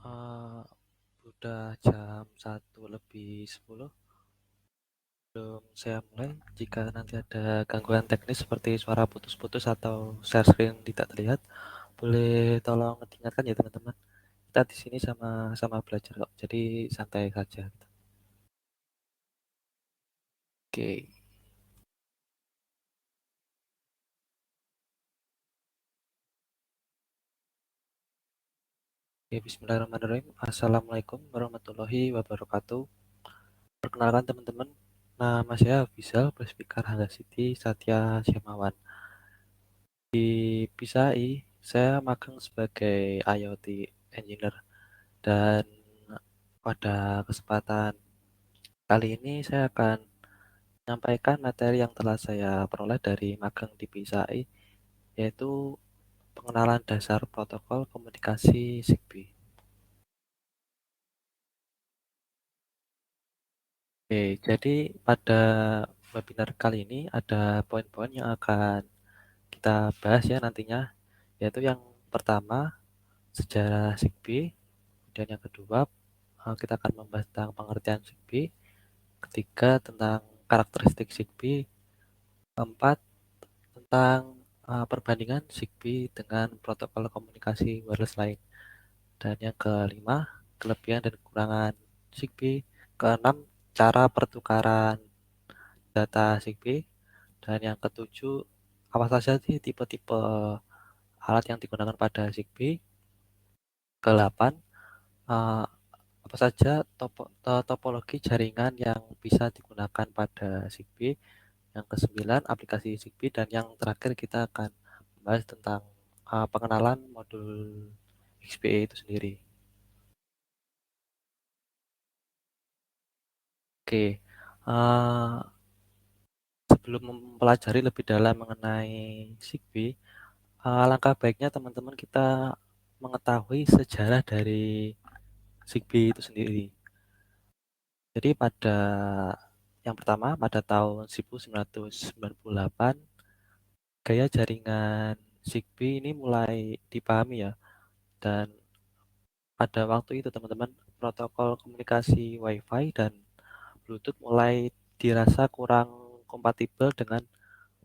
Eee, udah jam 1:10. Belum saya mulai. Jika nanti ada gangguan teknis seperti suara putus-putus atau share screen tidak terlihat, boleh tolong diingatkan ya teman-teman. Kita di sini sama-sama belajar kok, jadi santai saja gitu. Oke. Oke, bismillahirrahmanirrahim. Assalamualaikum warahmatullahi wabarakatuh. Perkenalkan teman-teman, nama saya Fizal, berspeaker Hangga Siti Satya Siamawan. Di PISAI, saya magang sebagai IoT Engineer dan pada kesempatan kali ini saya akan menyampaikan materi yang telah saya peroleh dari magang di PISAI, yaitu pengenalan dasar protokol komunikasi ZigBee. Oke, jadi pada webinar kali ini ada poin-poin yang akan kita bahas ya nantinya, yaitu yang pertama sejarah ZigBee, dan yang kedua kita akan membahas tentang pengertian ZigBee, ketiga tentang karakteristik ZigBee, keempat tentang perbandingan ZigBee dengan protokol komunikasi wireless lain, dan yang kelima kelebihan dan kekurangan ZigBee, keenam cara pertukaran data ZigBee, dan yang ketujuh apa saja sih tipe-tipe alat yang digunakan pada ZigBee, kedelapan uh, apa saja topologi jaringan yang bisa digunakan pada ZigBee, yang kesembilan aplikasi ZigBee, dan yang terakhir kita akan membahas tentang pengenalan modul XBee itu sendiri. Oke, uh, sebelum mempelajari lebih dalam mengenai ZigBee, alangkah baiknya teman-teman kita mengetahui sejarah dari ZigBee itu sendiri. Jadi yang pertama pada tahun 1998, gaya jaringan ZigBee ini mulai dipahami ya, dan pada waktu itu teman-teman protokol komunikasi Wi-Fi dan Bluetooth mulai dirasa kurang kompatibel dengan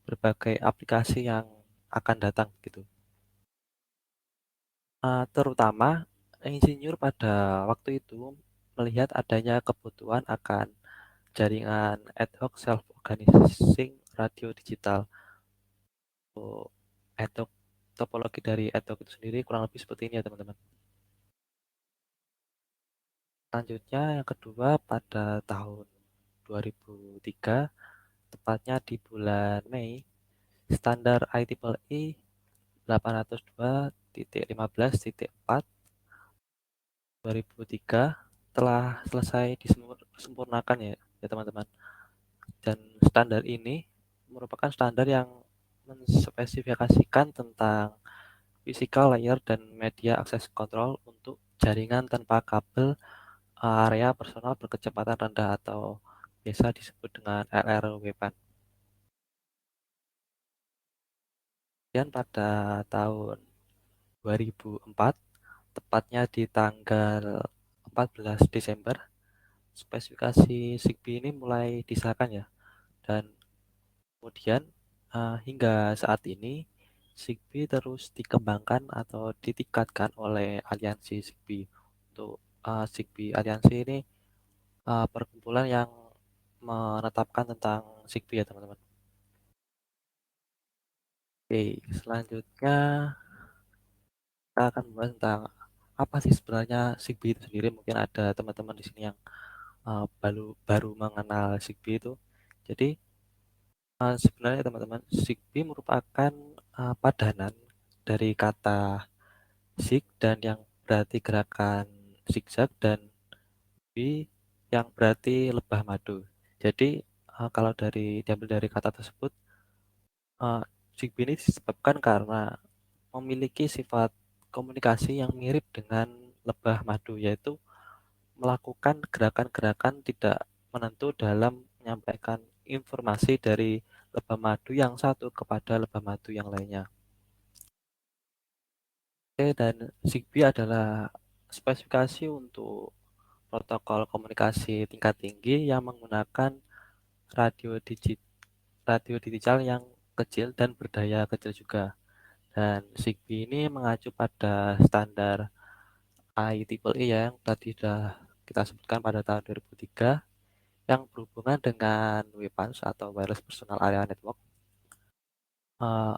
berbagai aplikasi yang akan datang gitu. Terutama insinyur pada waktu itu melihat adanya kebutuhan akan jaringan ad hoc self-organizing radio digital. Ad hoc, topologi dari ad hoc itu sendiri kurang lebih seperti ini ya teman-teman. Selanjutnya yang kedua pada tahun 2003, tepatnya di bulan Mei, standar IEEE 802.15.4 2003 telah selesai disempurnakan ya teman-teman. Dan standar ini merupakan standar yang menspesifikasikan tentang physical layer dan media access control untuk jaringan tanpa kabel area personal berkecepatan rendah atau biasa disebut dengan LRWPAN. Dan pada tahun 2004, tepatnya di tanggal 14 Desember, spesifikasi ZigBee ini mulai disahkan ya. Dan kemudian hingga saat ini ZigBee terus dikembangkan atau ditingkatkan oleh aliansi ZigBee. Untuk ZigBee aliansi ini perkumpulan yang menetapkan tentang ZigBee ya teman-teman. Oke, selanjutnya kita akan membahas tentang apa sih sebenarnya ZigBee itu sendiri. Mungkin ada teman-teman di sini yang baru baru mengenal ZigBee itu. Jadi sebenarnya teman-teman, ZigBee merupakan padanan dari kata zig dan yang berarti gerakan zigzag, dan bee yang berarti lebah madu. Jadi kalau diambil dari kata tersebut, uh, ZigBee ini disebabkan karena memiliki sifat komunikasi yang mirip dengan lebah madu, yaitu melakukan gerakan-gerakan tidak menentu dalam menyampaikan informasi dari lebah madu yang satu kepada lebah madu yang lainnya. Oke, dan ZigBee adalah spesifikasi untuk protokol komunikasi tingkat tinggi yang menggunakan radio digit radio digital yang kecil dan berdaya kecil juga. Dan Zigbee ini mengacu pada standar IEEE ya, yang tadi sudah kita sebutkan pada tahun 2003 yang berhubungan dengan WPANS atau Wireless Personal Area Network. Eh,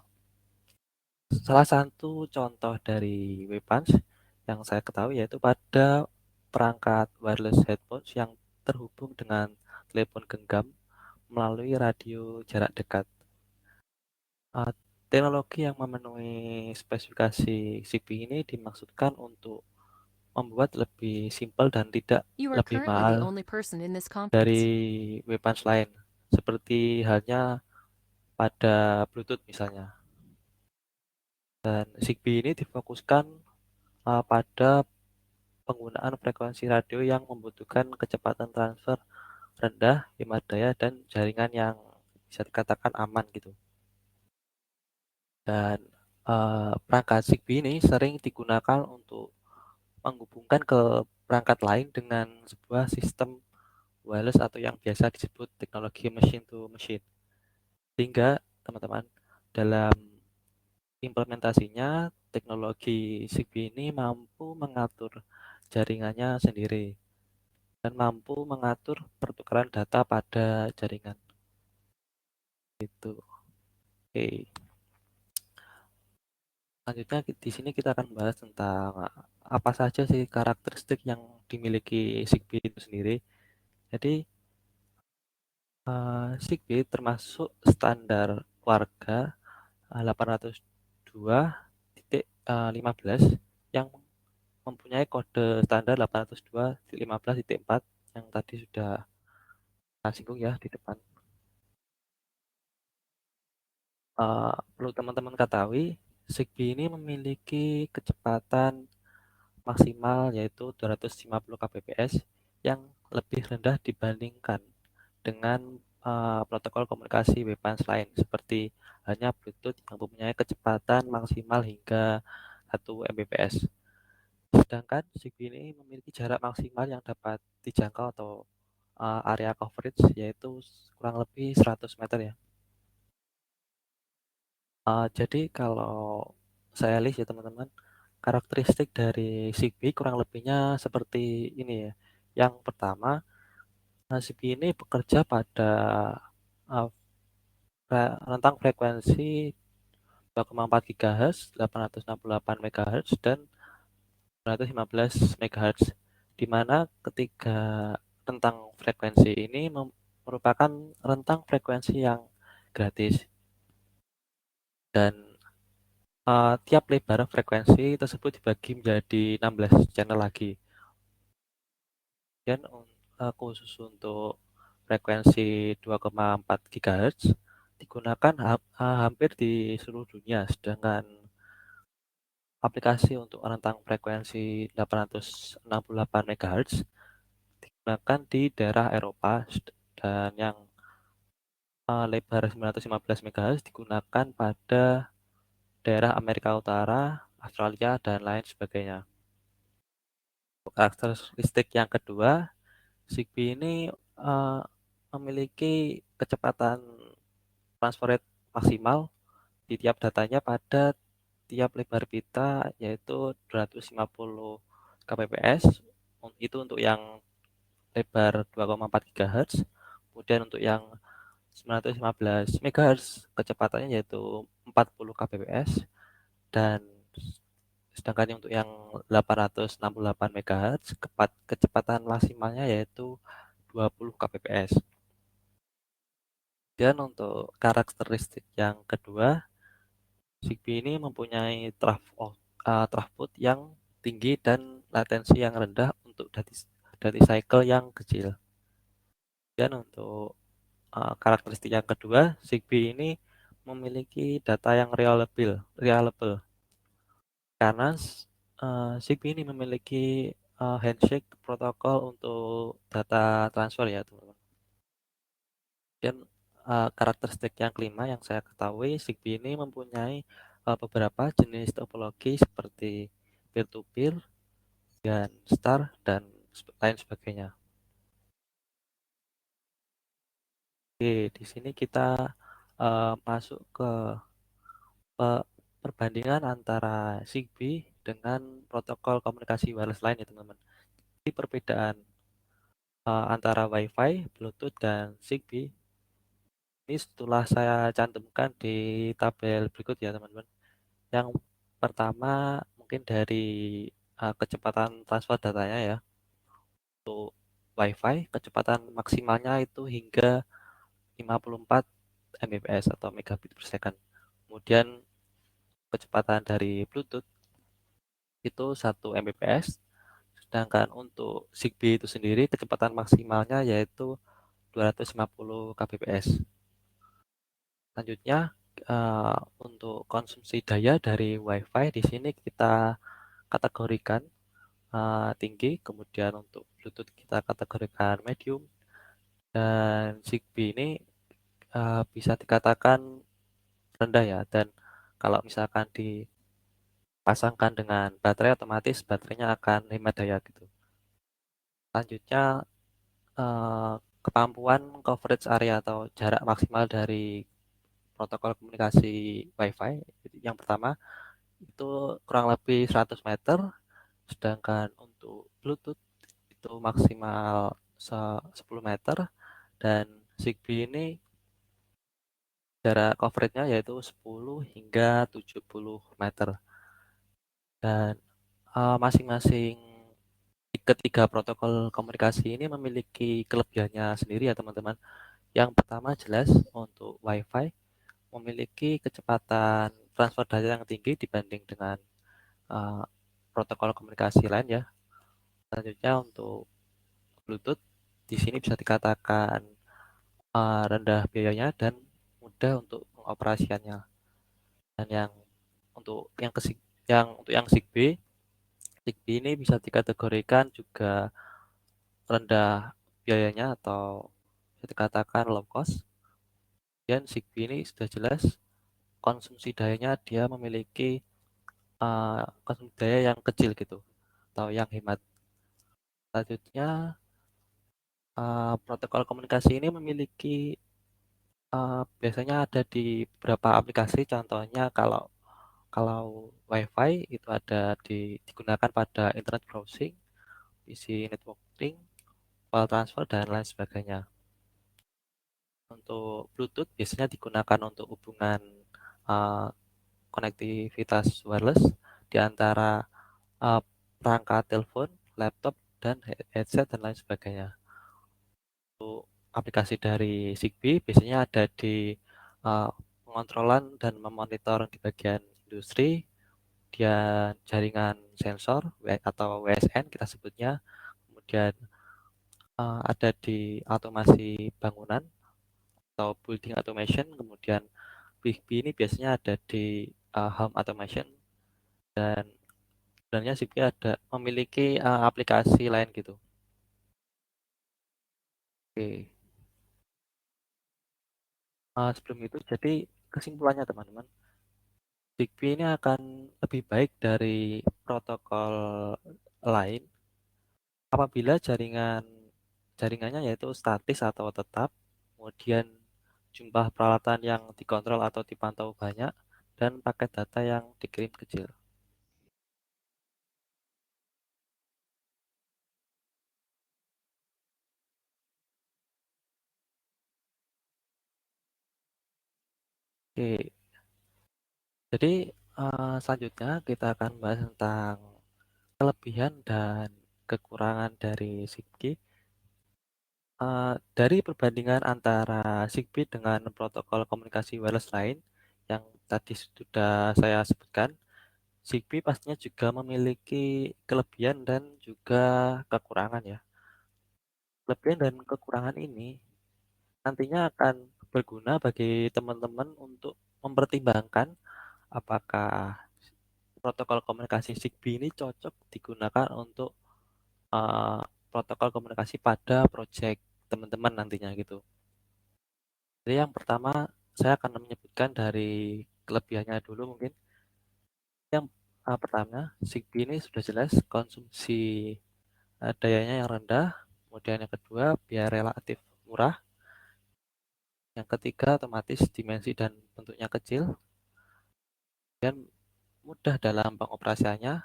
Salah satu contoh dari WPANS yang saya ketahui yaitu pada perangkat wireless headphones yang terhubung dengan telepon genggam melalui radio jarak dekat. Eh, Teknologi yang memenuhi spesifikasi Zigbee ini dimaksudkan untuk membuat lebih simpel dan tidak You are lebih currently mahal the only person in this dari conference. WPANS lain, seperti halnya pada Bluetooth misalnya. Dan Zigbee ini difokuskan pada penggunaan frekuensi radio yang membutuhkan kecepatan transfer rendah, hemat daya, dan jaringan yang bisa dikatakan aman gitu. Dan perangkat Zigbee ini sering digunakan untuk menghubungkan ke perangkat lain dengan sebuah sistem wireless atau yang biasa disebut teknologi machine to machine. Sehingga teman-teman dalam implementasinya teknologi Zigbee ini mampu mengatur jaringannya sendiri dan mampu mengatur pertukaran data pada jaringan itu. Oke, selanjutnya di sini kita akan membahas tentang apa saja sih karakteristik yang dimiliki Zigbee itu sendiri. Jadi Zigbee termasuk standar keluarga 802.15 yang mempunyai kode standar 802.15.4 yang tadi sudah saya singgung ya di depan. Perlu teman-teman ketahui, Zigbee ini memiliki kecepatan maksimal yaitu 250 kbps yang lebih rendah dibandingkan dengan protokol komunikasi WPANS lain seperti hanya Bluetooth yang mempunyai kecepatan maksimal hingga 1 Mbps. Sedangkan Zigbee ini memiliki jarak maksimal yang dapat dijangkau atau area coverage yaitu kurang lebih 100 meter ya. Jadi kalau saya list ya teman-teman, karakteristik dari Zigbee kurang lebihnya seperti ini ya. Yang pertama, Zigbee ini bekerja pada uh, rentang frekuensi 2,4 GHz, 868 MHz, dan 215 MHz, di mana ketiga rentang frekuensi ini merupakan rentang frekuensi yang gratis dan tiap lebar frekuensi tersebut dibagi menjadi 16 channel lagi. Dan khusus untuk frekuensi 2,4 GHz digunakan hampir di seluruh dunia, sedangkan aplikasi untuk rentang frekuensi 868 MHz digunakan di daerah Eropa dan yang lebar 915 MHz digunakan pada daerah Amerika Utara, Australia, dan lain sebagainya. Karakteristik yang kedua, Zigbee ini uh, memiliki kecepatan transfer rate maksimal di tiap datanya pada tiap lebar pita yaitu 250 kbps. Itu untuk yang lebar 2,4 GHz. Kemudian untuk yang 915 MHz kecepatannya yaitu 40 kbps dan sedangkan untuk yang 868 MHz kecepatan maksimalnya yaitu 20 kbps. Dan untuk karakteristik yang kedua, Zigbee ini mempunyai throughput yang tinggi dan latensi yang rendah untuk data cycle yang kecil. Dan untuk karakteristik yang kedua, Zigbee ini memiliki data yang reliable karena Zigbee ini memiliki handshake protokol untuk data transfer ya teman-teman. Dan karakteristik yang kelima yang saya ketahui, Zigbee ini mempunyai beberapa jenis topologi seperti peer-to-peer, kemudian star, dan lain sebagainya. Oke, di sini kita masuk ke pe- perbandingan antara Zigbee dengan protokol komunikasi wireless lain ya teman-teman. Jadi perbedaan antara Wi-Fi, Bluetooth, dan Zigbee ini setelah saya cantumkan di tabel berikut ya teman-teman. Yang pertama mungkin dari kecepatan transfer datanya ya. Untuk Wi-Fi kecepatan maksimalnya itu hingga 54 Mbps atau megabit per second. Kemudian kecepatan dari Bluetooth itu 1 Mbps. Sedangkan untuk Zigbee itu sendiri kecepatan maksimalnya yaitu 250 kbps. Selanjutnya untuk konsumsi daya dari Wi-Fi di sini kita kategorikan tinggi, kemudian untuk Bluetooth kita kategorikan medium, dan Zigbee ini bisa dikatakan rendah ya. Dan kalau misalkan dipasangkan dengan baterai, otomatis baterainya akan hemat daya gitu. Selanjutnya eh, kemampuan coverage area atau jarak maksimal dari protokol komunikasi Wi-Fi. Yang pertama itu kurang lebih 100 meter, sedangkan untuk Bluetooth itu maksimal 10 meter, dan Zigbee ini jarak coveragenya yaitu 10 hingga 70 meter. Dan masing-masing ketiga protokol komunikasi ini memiliki kelebihannya sendiri ya teman-teman. Yang pertama jelas untuk Wi-Fi memiliki kecepatan transfer data yang tinggi dibanding dengan uh, protokol komunikasi lain ya. Selanjutnya untuk Bluetooth di sini bisa dikatakan rendah biayanya dan mudah untuk pengoperasiannya. Dan yang Zigbee, Zigbee ini bisa dikategorikan juga rendah biayanya atau bisa dikatakan low cost. Dan Zigbee ini sudah jelas konsumsi dayanya dia memiliki konsumsi daya yang kecil gitu atau yang hemat. Selanjutnya protokol komunikasi ini memiliki biasanya ada di beberapa aplikasi. Contohnya kalau kalau WiFi itu ada digunakan pada internet browsing, PC networking, file transfer, dan lain sebagainya. Untuk Bluetooth biasanya digunakan untuk hubungan uh, konektivitas wireless di antara uh, perangkat telepon, laptop, dan headset, dan lain sebagainya. Untuk aplikasi dari Zigbee biasanya ada di pengontrolan dan memonitor di bagian industri, dia jaringan sensor atau WSN kita sebutnya, kemudian ada di automasi bangunan atau building automation, kemudian Zigbee ini biasanya ada di home automation, dan sebenarnya Zigbee ada memiliki aplikasi lain gitu. Oke. Sebelum itu, jadi kesimpulannya teman-teman, Zigbee ini akan lebih baik dari protokol lain apabila jaringannya yaitu statis atau tetap, kemudian jumlah peralatan yang dikontrol atau dipantau banyak, dan paket data yang dikirim kecil. Oke, jadi selanjutnya kita akan bahas tentang kelebihan dan kekurangan dari Zigbee. Dari perbandingan antara Zigbee dengan protokol komunikasi wireless lain yang tadi sudah saya sebutkan, Zigbee pastinya juga memiliki kelebihan dan juga kekurangan ya. Kelebihan dan kekurangan ini nantinya akan berguna bagi teman-teman untuk mempertimbangkan apakah protokol komunikasi Zigbee ini cocok digunakan untuk uh, protokol komunikasi pada project teman-teman nantinya gitu. Jadi yang pertama saya akan menyebutkan dari kelebihannya dulu mungkin. Yang Pertama, Zigbee ini sudah jelas konsumsi dayanya yang rendah, kemudian yang kedua biaya relatif murah, yang ketiga otomatis dimensi dan bentuknya kecil, dan mudah dalam pengoperasiannya.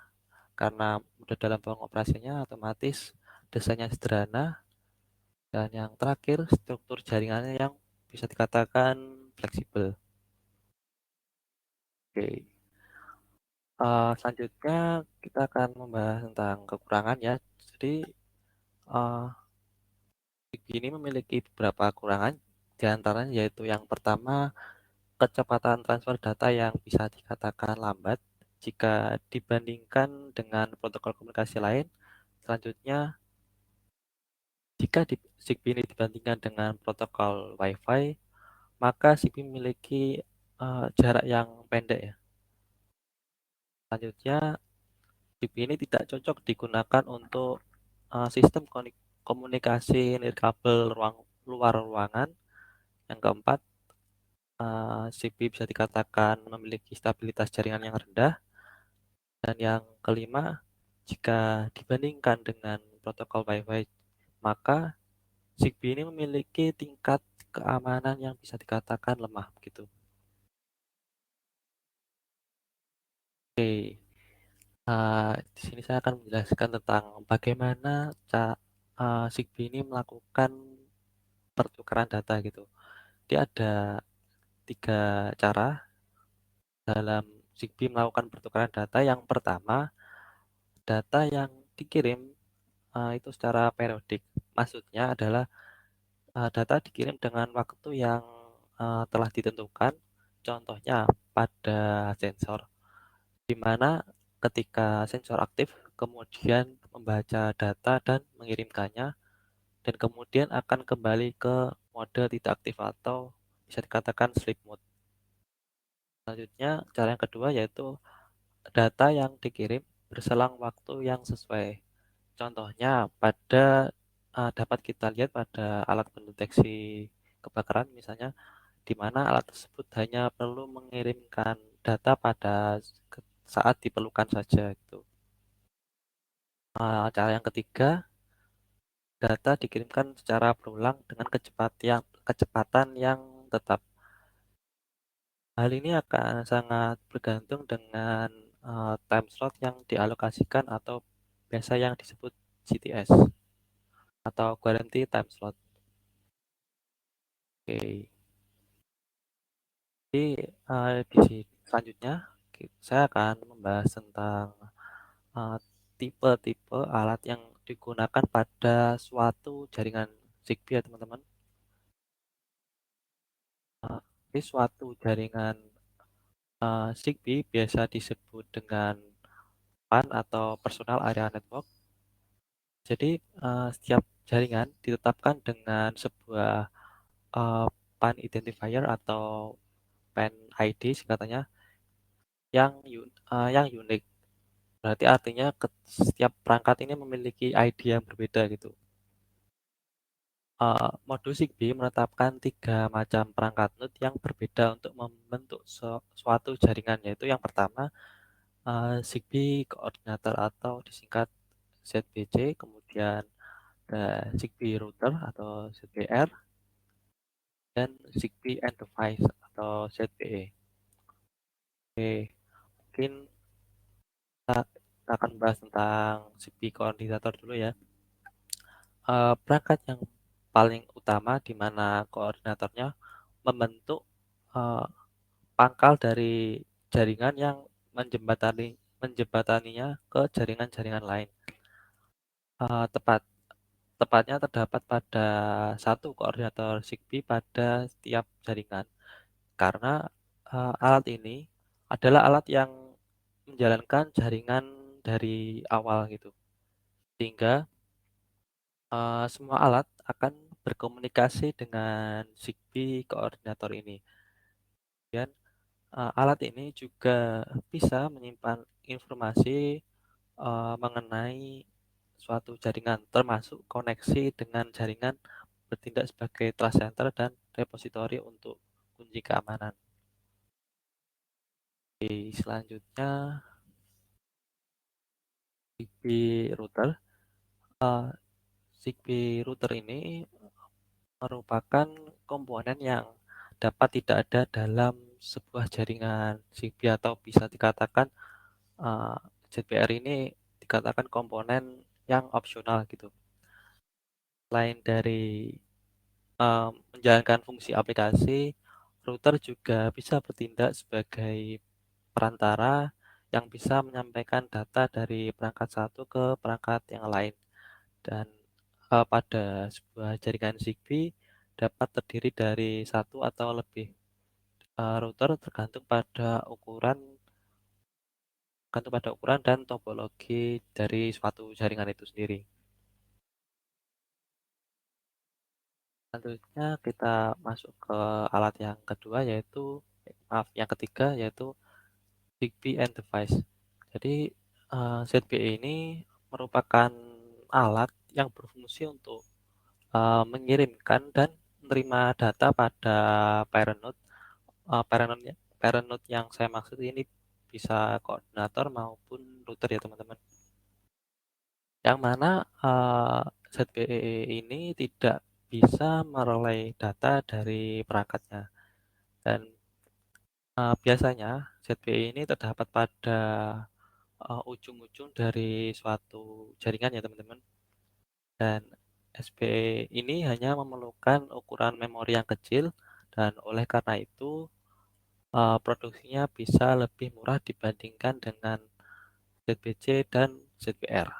Karena mudah dalam pengoperasiannya, otomatis desainnya sederhana, dan yang terakhir struktur jaringannya yang bisa dikatakan fleksibel. Oke. Selanjutnya kita akan membahas tentang kekurangan ya. Jadi uh, ini memiliki beberapa kekurangan, di antaranya yaitu yang pertama kecepatan transfer data yang bisa dikatakan lambat jika dibandingkan dengan protokol komunikasi lain. Selanjutnya, jika Zigbee ini dibandingkan dengan protokol Wi-Fi, maka Zigbee memiliki jarak yang pendek ya. Selanjutnya, Zigbee ini tidak cocok digunakan untuk sistem komunikasi nirkabel luar ruangan. Yang keempat, Zigbee bisa dikatakan memiliki stabilitas jaringan yang rendah. Dan yang kelima, jika dibandingkan dengan protokol Wi-Fi, maka Zigbee ini memiliki tingkat keamanan yang bisa dikatakan lemah gitu. Oke, di sini saya akan menjelaskan tentang bagaimana Zigbee ini melakukan pertukaran data gitu. Dia ada tiga cara dalam Zigbee melakukan pertukaran data. Yang pertama, data yang dikirim itu secara periodik. Maksudnya adalah data dikirim dengan waktu yang telah ditentukan. Contohnya pada sensor, di mana ketika sensor aktif, kemudian membaca data dan mengirimkannya, dan kemudian akan kembali ke mode tidak aktif atau bisa dikatakan sleep mode. Selanjutnya, cara yang kedua yaitu data yang dikirim berselang waktu yang sesuai. Contohnya dapat kita lihat pada alat pendeteksi kebakaran misalnya, di mana alat tersebut hanya perlu mengirimkan data pada saat diperlukan saja gitu. Cara yang ketiga, data dikirimkan secara berulang dengan kecepatan yang tetap. Hal ini akan sangat bergantung dengan time slot yang dialokasikan atau biasa yang disebut GTS atau guarantee time slot. Oke, jadi di selanjutnya saya akan membahas tentang eh, tipe-tipe alat yang digunakan pada suatu jaringan Zigbee ya teman-teman. Jadi suatu jaringan Zigbee biasa disebut dengan PAN atau Personal Area Network. Jadi setiap jaringan ditetapkan dengan sebuah eh, PAN identifier atau PAN ID singkatannya yang unik. Berarti artinya setiap perangkat ini memiliki ID yang berbeda gitu. Modus Zigbee menetapkan tiga macam perangkat NUT yang berbeda untuk membentuk suatu jaringan, yaitu yang pertama Zigbee Coordinator atau disingkat ZBC, kemudian Zigbee Router atau ZBR, dan Zigbee End Device atau ZBE. Oke, mungkin kita akan bahas tentang Zigbee Coordinator dulu ya. Perangkat yang paling utama di mana koordinatornya membentuk eh, pangkal dari jaringan yang menjembataninya ke jaringan-jaringan lain. Eh, tepat Tepatnya terdapat pada satu koordinator Zigbee pada setiap jaringan. Karena alat ini adalah alat yang menjalankan jaringan dari awal gitu. Sehingga semua alat akan berkomunikasi dengan Zigbee koordinator ini. Dan alat ini juga bisa menyimpan informasi mengenai suatu jaringan, termasuk koneksi dengan jaringan, bertindak sebagai trust center dan repositori untuk kunci keamanan. Oke, selanjutnya Zigbee router. Eee, Zigbee router ini merupakan komponen yang dapat tidak ada dalam sebuah jaringan Zigbee atau bisa dikatakan, eee, ZPR ini dikatakan komponen yang opsional gitu. Selain dari, menjalankan fungsi aplikasi, router juga bisa bertindak sebagai perantara yang bisa menyampaikan data dari perangkat satu ke perangkat yang lain. Dan, pada sebuah jaringan Zigbee dapat terdiri dari satu atau lebih, router tergantung pada ukuran dan topologi dari suatu jaringan itu sendiri. Selanjutnya kita masuk ke alat yang kedua yang ketiga yaitu Zigbee End Device. Jadi, ZPE ini merupakan alat yang berfungsi untuk mengirimkan dan menerima data pada parent node. Parent node yang saya maksud ini bisa koordinator maupun router ya teman-teman. Yang mana ZPE ini tidak bisa merelay data dari perangkatnya. Dan biasanya ZPE ini terdapat pada ujung-ujung dari suatu jaringan ya teman-teman. Dan SPE ini hanya memerlukan ukuran memori yang kecil dan oleh karena itu produksinya bisa lebih murah dibandingkan dengan ZBC dan ZBR.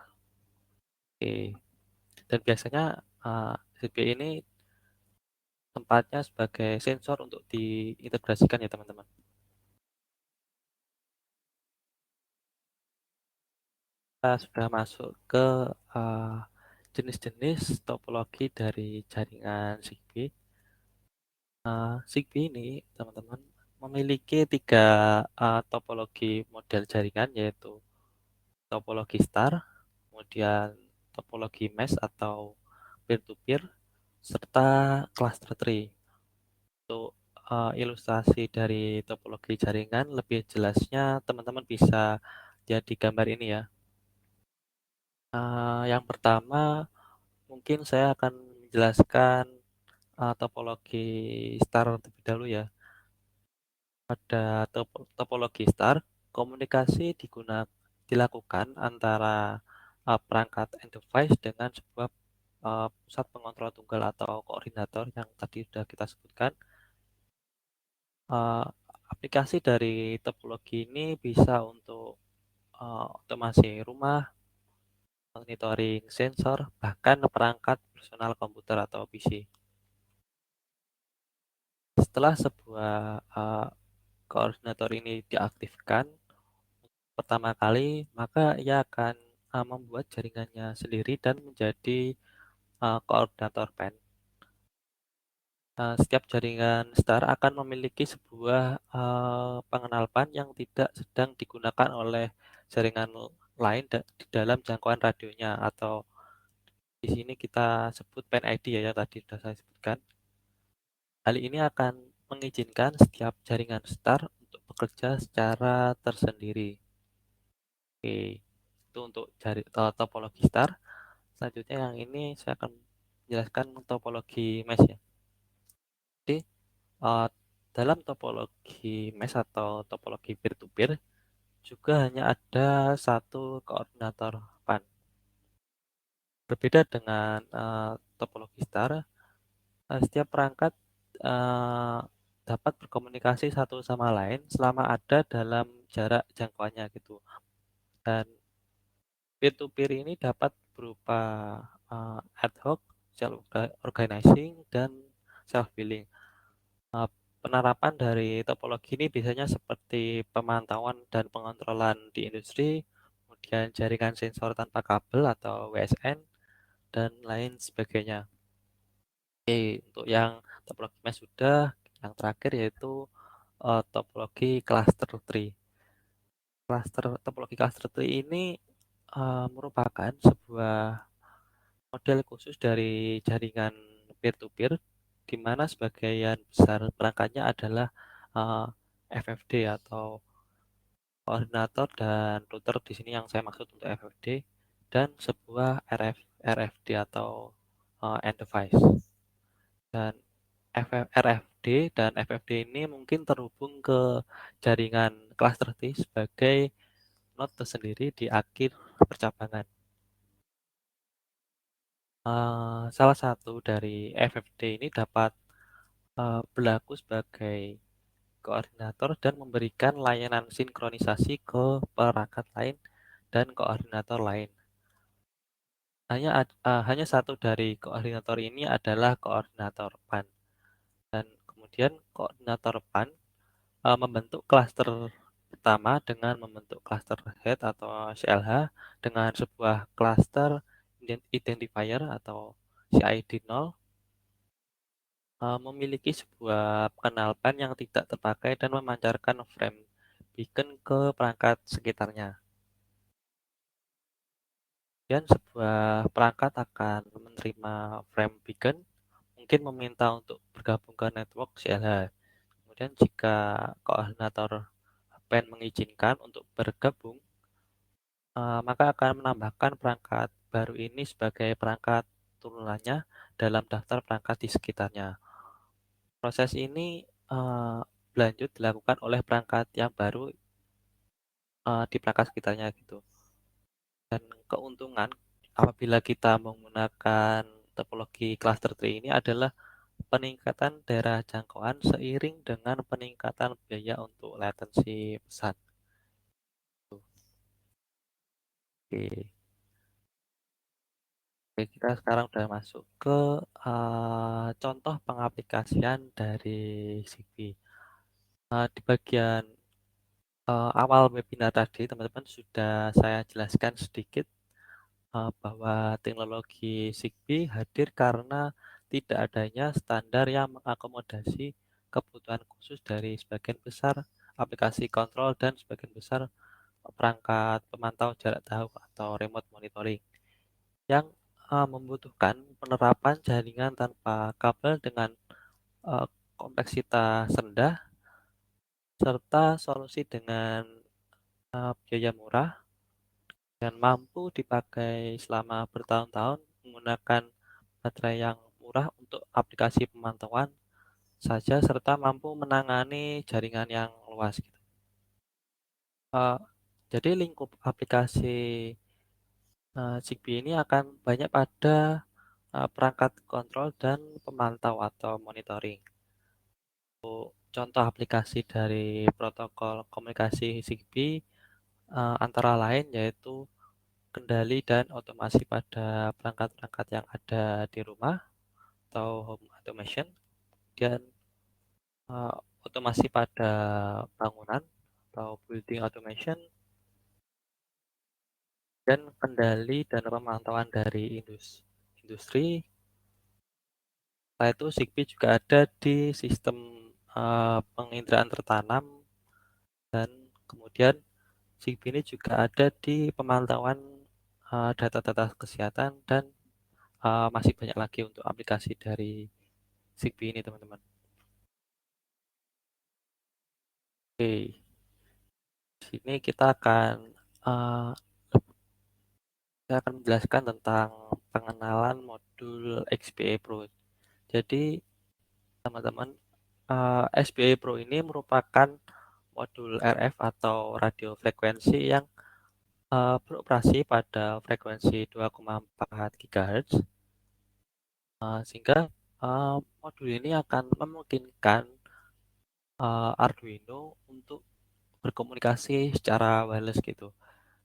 Oke. Dan biasanya ZBE ini tempatnya sebagai sensor untuk diintegrasikan ya teman-teman. Kita sudah masuk ke uh, jenis-jenis topologi dari jaringan Zigbee. Zigbee ini teman-teman memiliki tiga topologi model jaringan yaitu topologi star, kemudian topologi mesh atau peer-to-peer, serta cluster tree. Untuk ilustrasi dari topologi jaringan lebih jelasnya teman-teman bisa lihat di gambar ini ya. Yang pertama mungkin saya akan menjelaskan topologi star terlebih dahulu ya. Pada topologi star, komunikasi dilakukan antara perangkat end device dengan sebuah pusat pengontrol tunggal atau koordinator yang tadi sudah kita sebutkan. Eh, Aplikasi dari topologi ini bisa untuk otomasi rumah, monitoring sensor, bahkan perangkat personal komputer atau PC. Setelah sebuah koordinator ini diaktifkan pertama kali, maka ia akan membuat jaringannya sendiri dan menjadi koordinator PAN. Setiap jaringan star akan memiliki sebuah pengenal PAN yang tidak sedang digunakan oleh jaringan lain di dalam jangkauan radionya atau di sini kita sebut PAN ID ya yang tadi sudah saya sebutkan. Hal ini akan mengizinkan setiap jaringan star untuk bekerja secara tersendiri. Oke, itu untuk topologi star. Selanjutnya yang ini saya akan menjelaskan topologi mesh ya. Jadi eh, dalam topologi mesh atau topologi peer-to-peer juga hanya ada satu koordinator PAN. Berbeda dengan topologi star, setiap perangkat eh, dapat berkomunikasi satu sama lain selama ada dalam jarak jangkauannya gitu. Dan peer-to-peer ini dapat berupa ad hoc, self-organizing, dan self-healing. Uh, Penerapan dari topologi ini biasanya seperti pemantauan dan pengontrolan di industri, kemudian jaringan sensor tanpa kabel atau WSN, dan lain sebagainya. Oke, untuk yang topologi mesh sudah, yang terakhir yaitu topologi cluster tree. Topologi cluster tree ini merupakan sebuah model khusus dari jaringan peer-to-peer, di mana sebagian besar perangkatnya adalah uh, FFD atau koordinator dan router. Di sini yang saya maksud untuk FFD. dan sebuah RFD atau end device. Dan RFD dan FFD ini mungkin terhubung ke jaringan cluster T sebagai node tersendiri di akhir percabangan. Salah satu dari FFD ini dapat berlaku sebagai koordinator dan memberikan layanan sinkronisasi ke perangkat lain dan koordinator lain. Hanya satu dari koordinator ini adalah koordinator PAN. Dan kemudian koordinator PAN membentuk klaster pertama dengan membentuk klaster head atau CLH dengan sebuah klaster identifier atau CID 0, memiliki sebuah pengenal PAN yang tidak terpakai dan memancarkan frame beacon ke perangkat sekitarnya. Dan sebuah perangkat akan menerima frame beacon, mungkin meminta untuk bergabung ke network CLH. Kemudian jika koordinator PAN mengizinkan untuk bergabung, maka akan menambahkan perangkat baru ini sebagai perangkat turunannya dalam daftar perangkat di sekitarnya. Proses ini berlanjut dilakukan oleh perangkat yang baru di perangkat sekitarnya gitu. Dan keuntungan apabila kita menggunakan topologi cluster tree ini adalah peningkatan daerah jangkauan seiring dengan peningkatan biaya untuk latensi pesan. Oke. Oke, kita sekarang udah masuk ke contoh pengaplikasian dari Zigbee. Di bagian awal webinar tadi, teman-teman sudah saya jelaskan sedikit bahwa teknologi Zigbee hadir karena tidak adanya standar yang mengakomodasi kebutuhan khusus dari sebagian besar aplikasi kontrol dan sebagian besar perangkat pemantau jarak jauh atau remote monitoring yang membutuhkan penerapan jaringan tanpa kabel dengan uh, kompleksitas rendah serta solusi dengan biaya murah dan mampu dipakai selama bertahun-tahun menggunakan baterai yang murah untuk aplikasi pemantauan saja serta mampu menangani jaringan yang luas gitu. Uh, jadi lingkup aplikasi Zigbee ini akan banyak pada perangkat kontrol dan pemantau atau monitoring. Contoh aplikasi dari protokol komunikasi Zigbee antara lain yaitu kendali dan otomasi pada perangkat-perangkat yang ada di rumah atau home automation, dan uh, otomasi pada bangunan atau building automation, dan kendali dan pemantauan dari industri. Setelah itu Zigbee juga ada di sistem penginderaan tertanam, dan kemudian Zigbee ini juga ada di pemantauan data-data kesehatan, dan masih banyak lagi untuk aplikasi dari Zigbee ini teman-teman. Oke, di sini uh, kita akan menjelaskan tentang pengenalan modul XBA Pro. Jadi teman-teman, XBA Pro ini merupakan modul RF atau radio frekuensi yang beroperasi pada frekuensi 2,4 GHz, sehingga modul ini akan memungkinkan Arduino untuk berkomunikasi secara wireless gitu.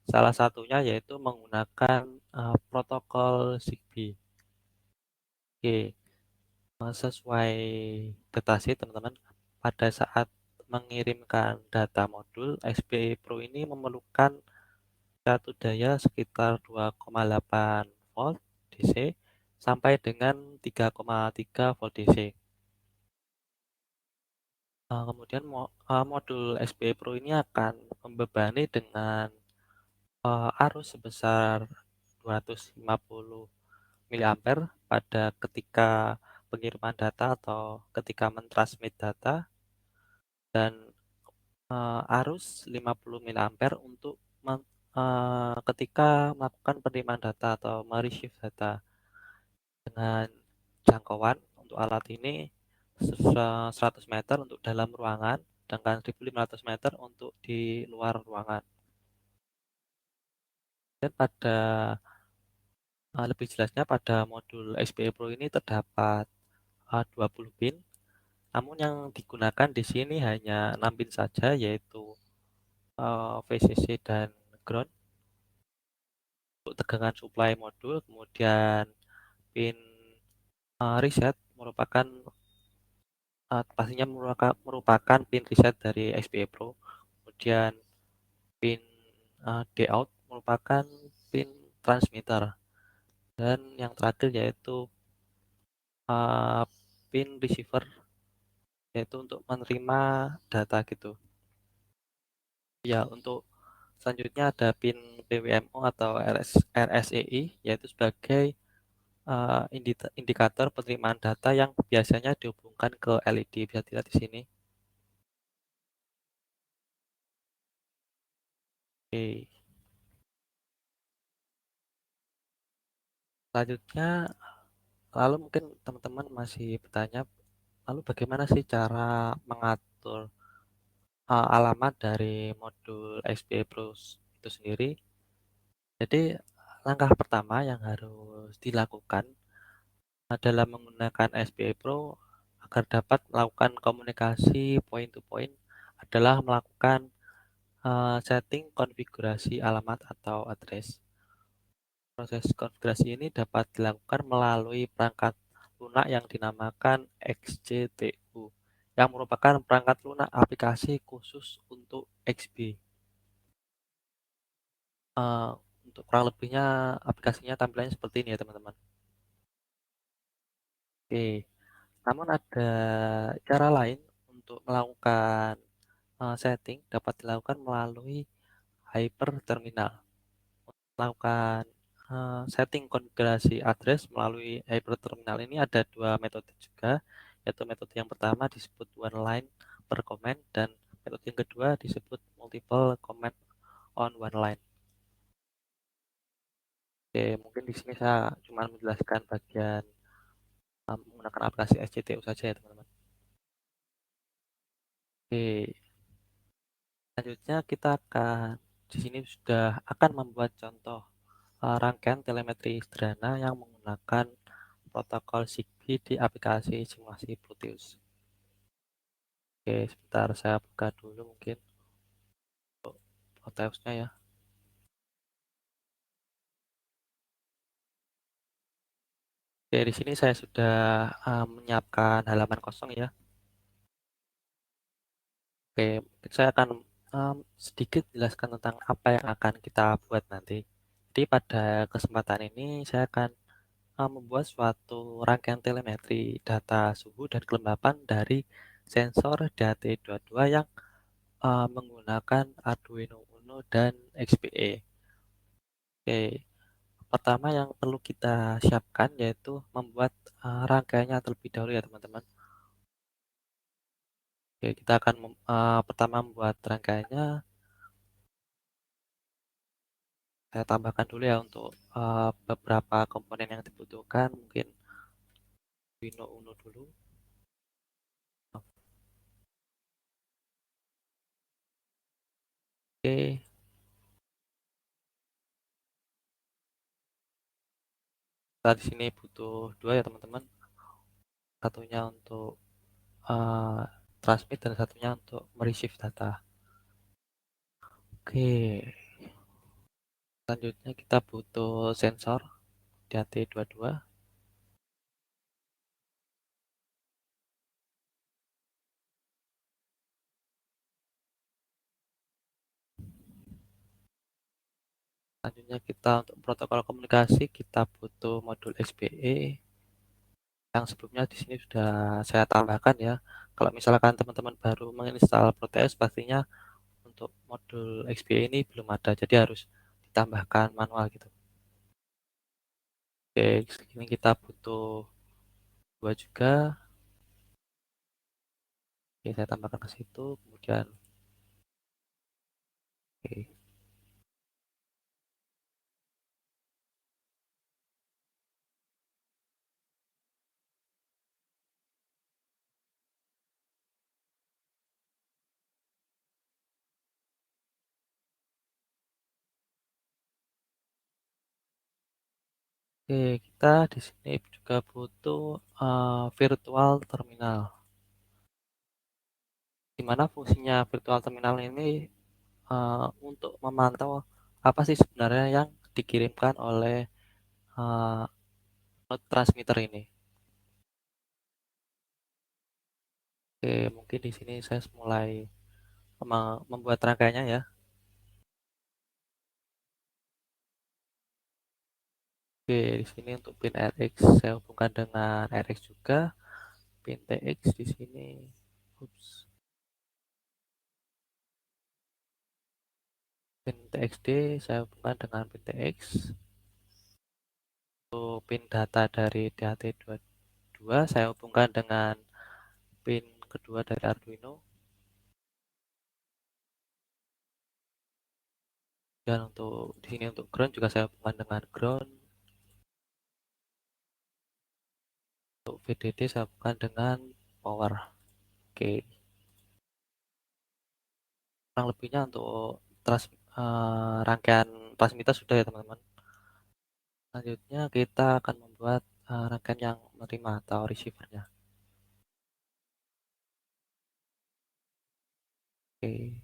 Salah satunya yaitu menggunakan protokol Zigbee. Oke, sesuai datasheet teman-teman, pada saat mengirimkan data modul, XBA Pro ini memerlukan satu daya sekitar 2,8 volt DC sampai dengan 3,3 volt DC. Kemudian modul XBA Pro ini akan membebani dengan arus sebesar 250 miliampere pada ketika pengiriman data atau ketika mentransmit data, dan arus 50 miliampere untuk ketika melakukan penerimaan data atau me-retrieve data dengan jangkauan untuk alat ini 100 meter untuk dalam ruangan, sedangkan 1.500 meter untuk di luar ruangan. Dan lebih jelasnya pada modul XPE Pro ini terdapat 20 pin, namun yang digunakan di sini hanya 6 pin saja, yaitu VCC dan ground untuk tegangan supply modul, kemudian pin reset pastinya merupakan pin reset dari XPE Pro, kemudian pin D out merupakan pin transmitter, dan yang terakhir yaitu uh, pin receiver, yaitu untuk menerima data gitu. Ya, untuk selanjutnya ada pin PWMO atau RSEI, yaitu sebagai indikator penerimaan data yang biasanya dihubungkan ke LED. Bisa dilihat di sini. Oke. Selanjutnya, lalu mungkin teman-teman masih bertanya, lalu bagaimana sih cara mengatur alamat dari modul XP Plus itu sendiri? Jadi, langkah pertama yang harus dilakukan dalam menggunakan SPA Pro agar dapat melakukan komunikasi point to point adalah melakukan setting konfigurasi alamat atau address. Proses konfigurasi ini dapat dilakukan melalui perangkat lunak yang dinamakan XCTU, yang merupakan perangkat lunak aplikasi khusus untuk XB. Eh, untuk kurang lebihnya aplikasinya tampilannya seperti ini ya teman-teman. Oke, namun ada cara lain untuk melakukan setting dapat dilakukan melalui hyper terminal. Melakukan setting konfigurasi address melalui hyper terminal ini ada dua metode juga, yaitu metode yang pertama disebut one line per command, dan metode yang kedua disebut multiple command on one line. Oke, mungkin di sini saya cuma menjelaskan bagian menggunakan aplikasi SCTU saja ya teman-teman. Oke, selanjutnya kita akan di sini sudah akan membuat contoh rangkaian telemetri sederhana yang menggunakan protokol Zigbee di aplikasi simulasi Bluetooth. Oke, sebentar saya buka dulu mungkin Bluetooth-nya ya. Oke, di sini saya sudah menyiapkan halaman kosong ya. Oke, mungkin saya akan sedikit jelaskan tentang apa yang akan kita buat nanti. Jadi pada kesempatan ini saya akan membuat suatu rangkaian telemetri data suhu dan kelembapan dari sensor DHT22 yang menggunakan Arduino Uno dan XPE. Oke, pertama yang perlu kita siapkan yaitu membuat rangkaiannya terlebih dahulu ya teman-teman. Oke, kita akan pertama membuat rangkaiannya. Saya tambahkan dulu ya untuk beberapa komponen yang dibutuhkan, mungkin Arduino Uno dulu. Oke, kita di sini butuh dua ya teman-teman. Satunya untuk eh, transmit dan satunya untuk mereceive data. Oke, selanjutnya kita butuh sensor DHT22. Selanjutnya kita untuk protokol komunikasi kita butuh modul XBE yang sebelumnya di sini sudah saya tambahkan ya. Kalau misalkan teman-teman baru menginstal Proteus, pastinya untuk modul XBE ini belum ada, jadi harus ditambahkan manual gitu. Oke, ini kita butuh dua juga. Oke, saya tambahkan ke situ, kemudian oke. Oke, kita di sini juga butuh virtual terminal. Di mana fungsinya virtual terminal ini untuk memantau apa sih sebenarnya yang dikirimkan oleh eh, node transmitter ini. Oke, mungkin di sini saya mulai membuat rangkaiannya ya. Oke, di sini untuk pin RX saya hubungkan dengan RX juga, pin TX di sini. Ups, pin TXD saya hubungkan dengan pin TX. Untuk pin data dari DHT22 saya hubungkan dengan pin kedua dari Arduino. Dan untuk di sini untuk ground juga saya hubungkan dengan ground. Untuk VDD saya hubungkan dengan power. Oke, kurang lebihnya untuk rangkaian transmitter sudah ya teman-teman. Selanjutnya kita akan membuat rangkaian yang menerima atau receivernya. Oke,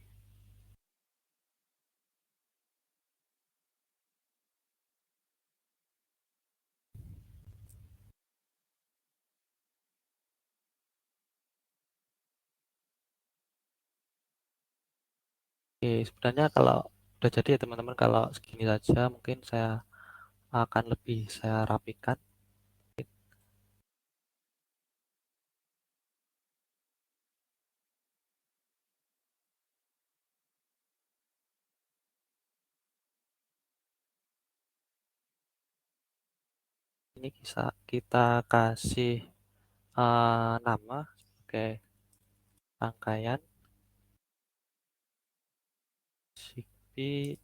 oke, sebenarnya kalau udah jadi ya teman-teman, kalau segini saja mungkin saya akan lebih saya rapikan. Ini bisa kita kasih nama sebagai rangkaian Zigbee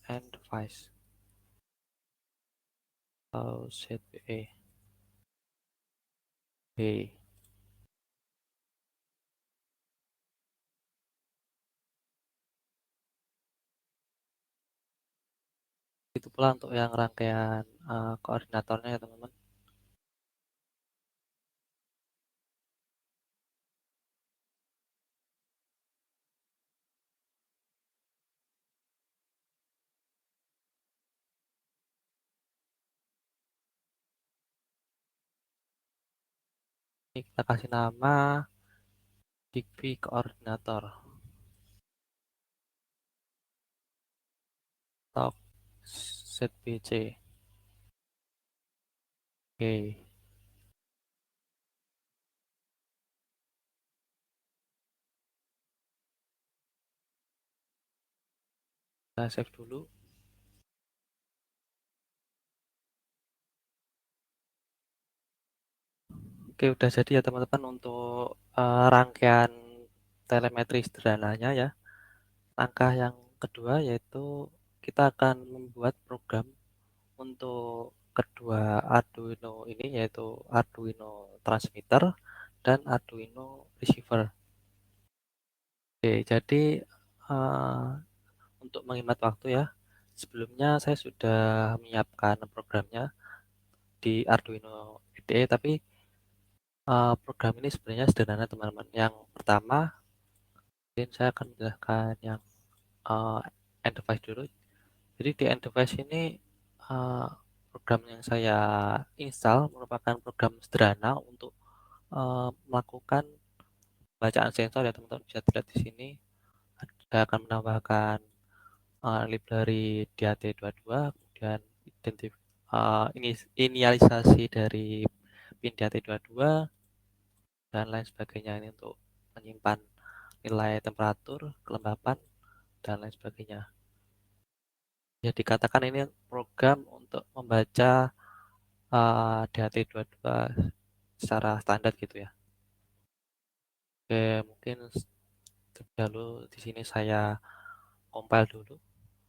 and device atau ZBE. Oke, itu pula untuk yang rangkaian koordinatornya ya teman-teman. Ini kita kasih nama Zigbee koordinator atau ZBC. Oke, kita save dulu. Oke, udah jadi ya teman-teman untuk rangkaian telemetri sederhananya ya. Langkah yang kedua yaitu kita akan membuat program untuk kedua Arduino ini, yaitu Arduino transmitter dan Arduino receiver. Oke, jadi eh, untuk menghemat waktu ya, sebelumnya saya sudah menyiapkan programnya di Arduino IDE, tapi program ini sebenarnya sederhana teman-teman. Yang pertama, mungkin saya akan menjelaskan yang uh, end device dulu. Jadi di end device ini uh, program yang saya install merupakan program sederhana untuk melakukan bacaan sensor ya teman-teman, bisa dilihat di sini. Saya akan menambahkan library DHT22, kemudian inisialisasi dari pin DHT22 dan lain sebagainya, ini untuk menyimpan nilai temperatur, kelembapan, dan lain sebagainya. Ya dikatakan ini program untuk membaca DHT22 secara standar gitu ya. Oke, mungkin terlebih dahulu di sini saya compile dulu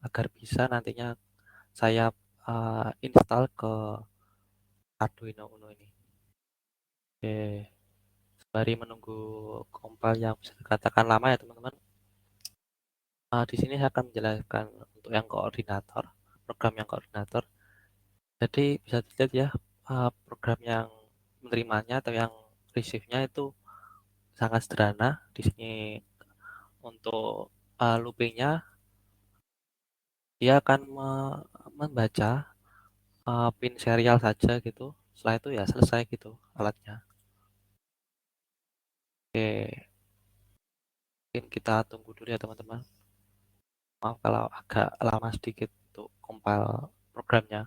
agar bisa nantinya saya install ke Arduino Uno ini. Oke, sembari menunggu compile yang bisa dikatakan lama ya teman-teman. Di sini saya akan menjelaskan untuk yang koordinator, program yang koordinator. Jadi bisa dilihat ya, program yang menerimanya atau yang receive-nya itu sangat sederhana. Di sini untuk, looping-nya dia akan membaca, pin serial saja gitu, setelah itu ya selesai gitu alatnya. Oke, mungkin kita tunggu dulu ya teman-teman. Maaf kalau agak lama sedikit untuk compile programnya.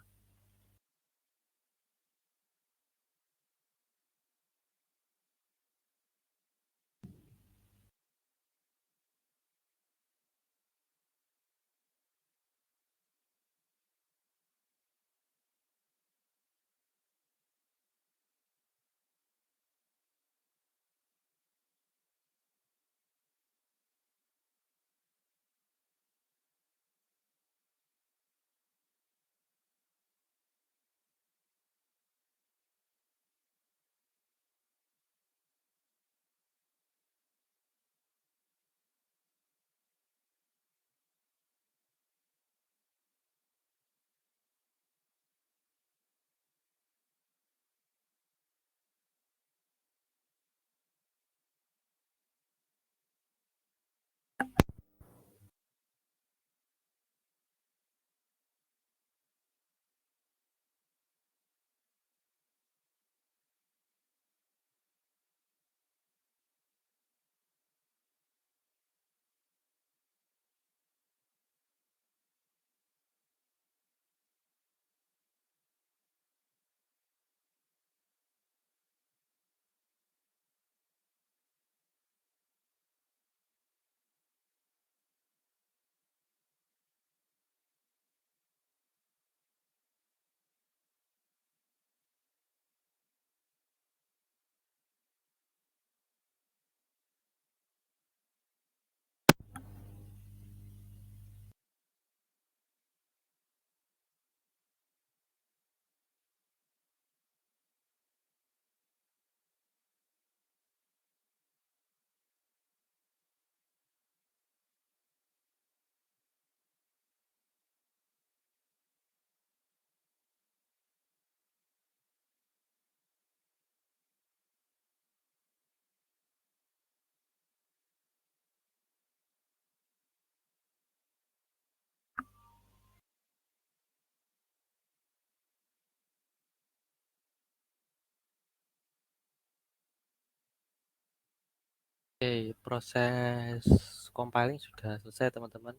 Oke, proses compiling sudah selesai teman-teman.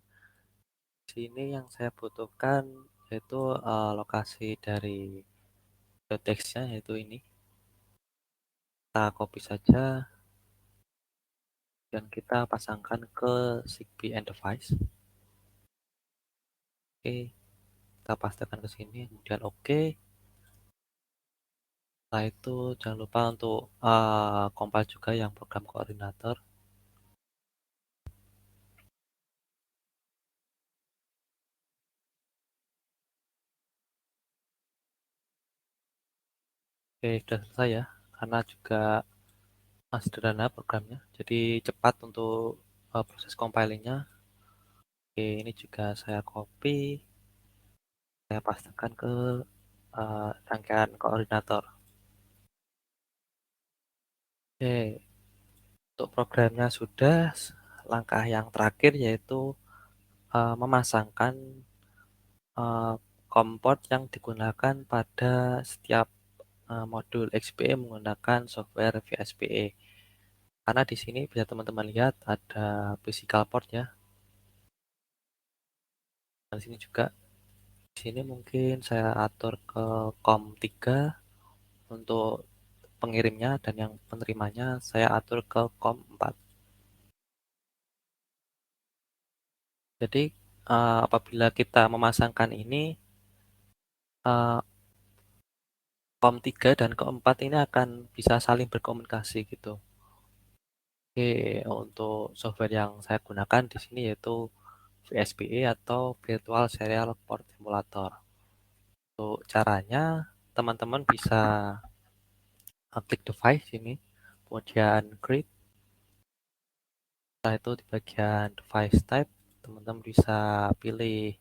Di sini yang saya butuhkan yaitu, lokasi dari teksnya yaitu ini. Kita copy saja dan kita pasangkan ke Zigbee End Device. Oke, kita pastekan ke sini, kemudian oke. Setelah itu jangan lupa untuk compile juga yang program koordinator. Oke, sudah selesai ya. Karena juga sederhana programnya, jadi cepat untuk proses compilingnya. Oke, ini juga saya copy, saya pastekan ke rangkaian koordinator. Oke, untuk programnya sudah. Langkah yang terakhir yaitu memasangkan eh, komport yang digunakan pada setiap modul XPE menggunakan software VSPE. Karena di sini bisa teman-teman lihat ada physical port ya. Dan di sini juga, di sini mungkin saya atur ke COM3 untuk pengirimnya dan yang penerimanya saya atur ke COM4. Jadi apabila kita memasangkan ini, eh, COM3 dan COM4 ini akan bisa saling berkomunikasi gitu. Oke, untuk software yang saya gunakan di sini yaitu VSPE atau Virtual Serial Port Emulator. Untuk caranya, teman-teman bisa klik device ini, kemudian create. Setelah itu di bagian device type, teman-teman bisa pilih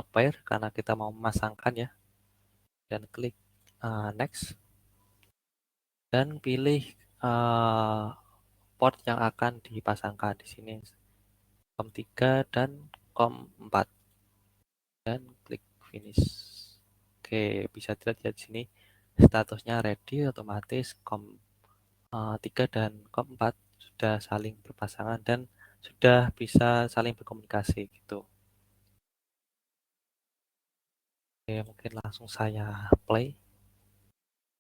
pair karena kita mau memasangkan ya. dan klik next dan pilih eh, port yang akan dipasangkan di sini COM 3 dan COM 4 dan klik finish. Oke, bisa dilihat ya di sini statusnya ready, otomatis COM 3 dan COM 4 sudah saling berpasangan dan sudah bisa saling berkomunikasi gitu. Oke, mungkin langsung saya play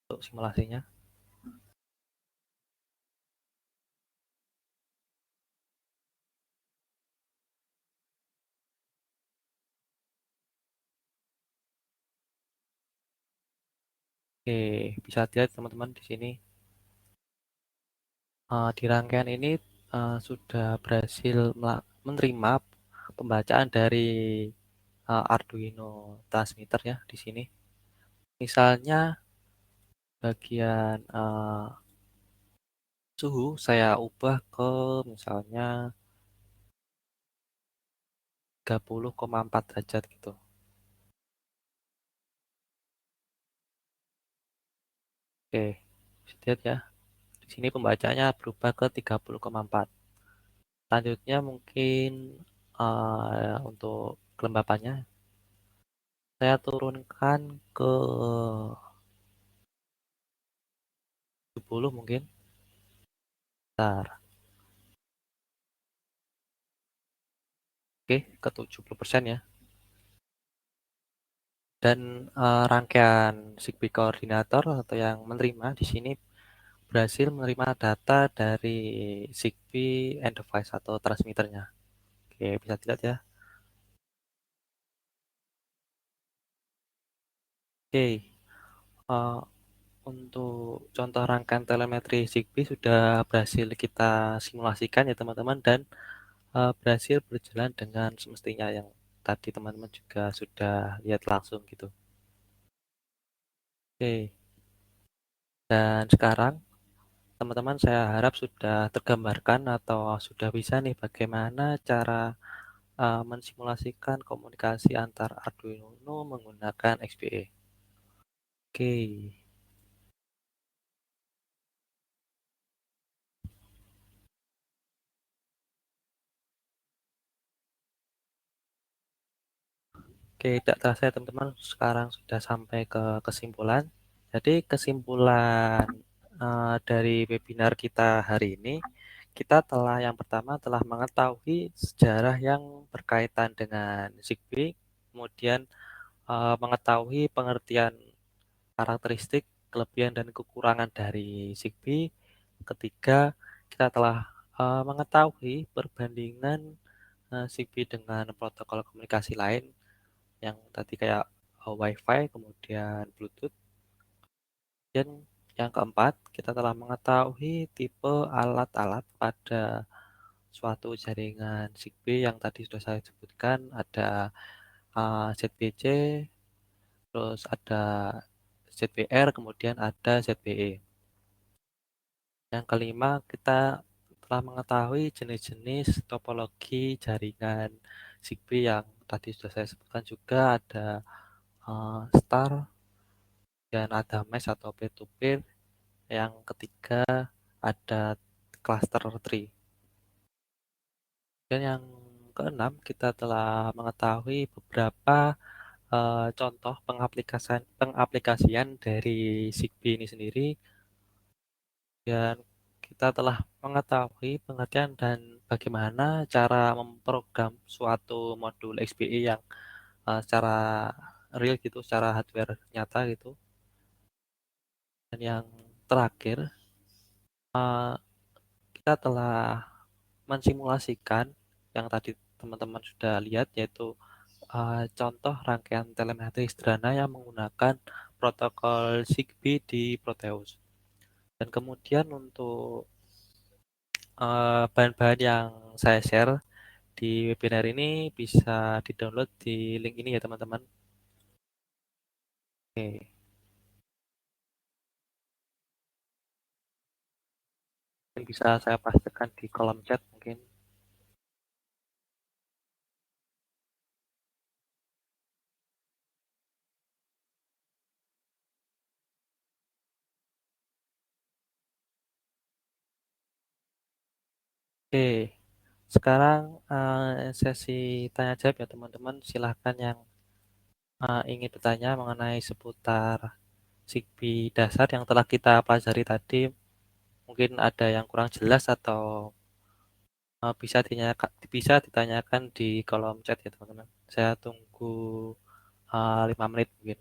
untuk simulasinya. Oke, bisa dilihat teman-teman di sini di rangkaian ini sudah berhasil menerima pembacaan dari Arduino transmitter ya di sini. Misalnya bagian suhu saya ubah ke misalnya 30,4 derajat gitu. Oke, bisa lihat ya. Di sini pembacanya berubah ke 30,4. Selanjutnya mungkin untuk kelembapannya saya turunkan ke 70 mungkin. Bentar. Oke, ke 70% ya. Dan rangkaian Zigbee koordinator atau yang menerima di sini berhasil menerima data dari Zigbee end device atau transmitternya. Oke, bisa dilihat ya. Oke, eh, untuk contoh rangkaian telemetri Zigbee sudah berhasil kita simulasikan ya teman-teman dan berhasil berjalan dengan semestinya yang tadi teman-teman juga sudah lihat langsung gitu. Oke, dan sekarang teman-teman saya harap sudah tergambarkan atau sudah bisa nih bagaimana cara mensimulasikan komunikasi antar Arduino menggunakan XPE. Oke, oke, tidak terasa ya teman-teman, sekarang sudah sampai ke kesimpulan. Jadi kesimpulan dari webinar kita hari ini, kita telah yang pertama telah mengetahui sejarah yang berkaitan dengan Zigbee, kemudian mengetahui pengertian karakteristik, kelebihan dan kekurangan dari Zigbee. Ketiga, kita telah mengetahui perbandingan Zigbee dengan protokol komunikasi lain yang tadi kayak Wi-Fi, kemudian Bluetooth. Dan yang keempat, kita telah mengetahui tipe alat-alat pada suatu jaringan Zigbee yang tadi sudah saya sebutkan, ada ZBC, terus ada ZBR, kemudian ada ZBE. Yang kelima, kita telah mengetahui jenis-jenis topologi jaringan Zigbee yang tadi sudah saya sebutkan juga ada star dan ada mesh atau peer-to-peer. Yang ketiga ada cluster tree. Dan yang keenam, kita telah mengetahui beberapa contoh pengaplikasian dari Zigbee ini sendiri dan kita telah mengetahui pengertian dan bagaimana cara memprogram suatu modul XPE yang secara real gitu, secara hardware nyata gitu. Dan yang terakhir, eh, kita telah mensimulasikan yang tadi teman-teman sudah lihat yaitu contoh rangkaian telemetri sederhana yang menggunakan protokol Zigbee di Proteus. Dan kemudian untuk bahan-bahan yang saya share di webinar ini bisa di-download di link ini ya teman-teman. Oke, mungkin bisa saya pastikan di kolom chat mungkin. Oke, sekarang, sesi tanya jawab ya teman-teman, silahkan yang, ingin bertanya mengenai seputar Zigbee dasar yang telah kita pelajari tadi, mungkin ada yang kurang jelas atau, bisa ditanyakan di kolom chat ya teman-teman. Saya tunggu, 5 menit mungkin.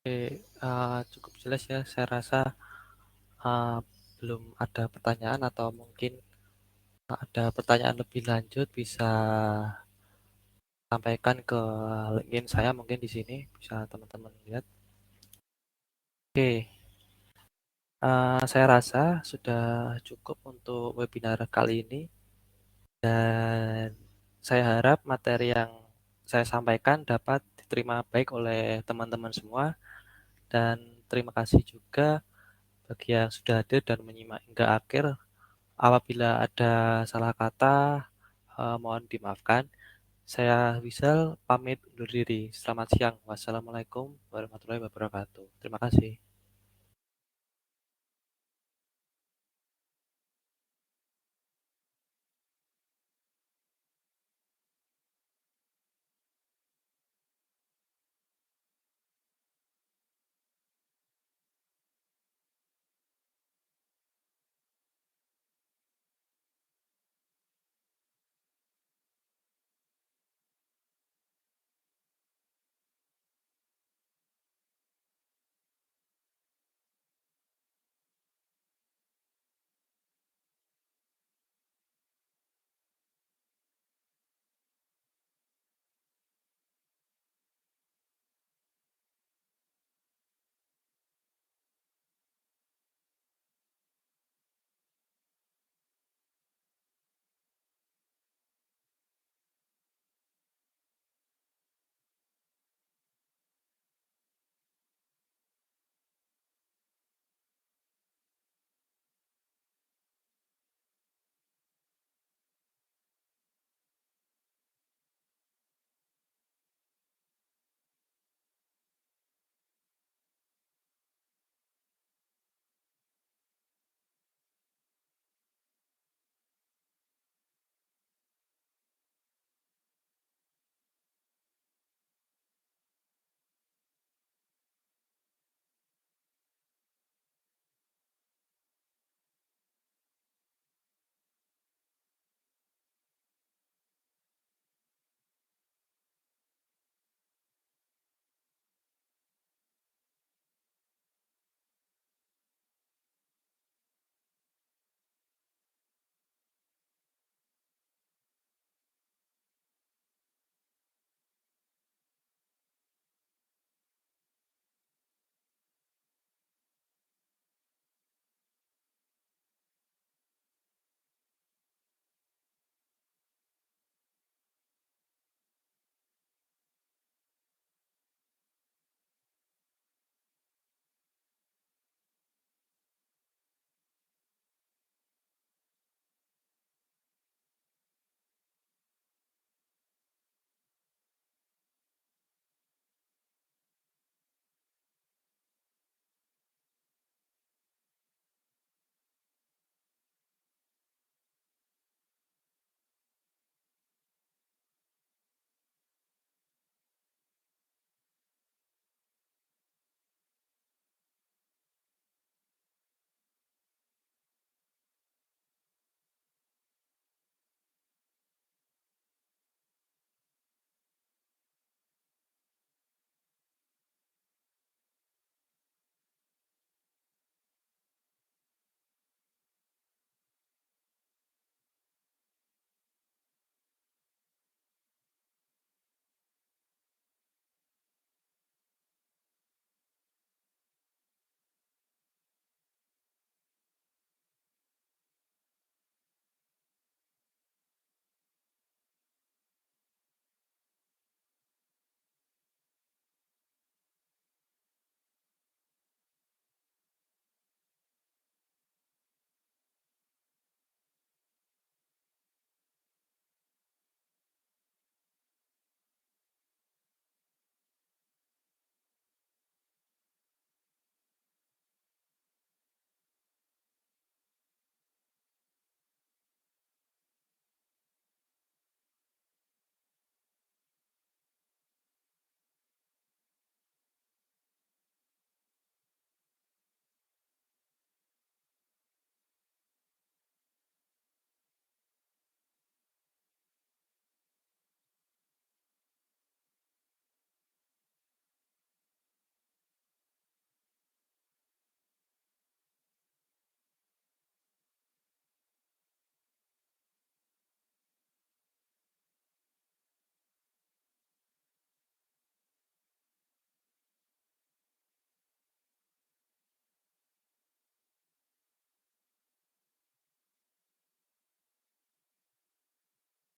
Oke, cukup jelas ya, saya rasa, eee, belum ada pertanyaan atau mungkin ada pertanyaan lebih lanjut bisa sampaikan ke LinkedIn saya mungkin di sini, bisa teman-teman lihat. Oke, saya rasa sudah cukup untuk webinar kali ini dan saya harap materi yang saya sampaikan dapat diterima baik oleh teman-teman semua dan terima kasih juga bagi yang sudah hadir dan menyimak hingga akhir. Apabila ada salah kata, mohon dimaafkan. Saya Wisal pamit undur diri. Selamat siang. Wassalamualaikum warahmatullahi wabarakatuh. Terima kasih.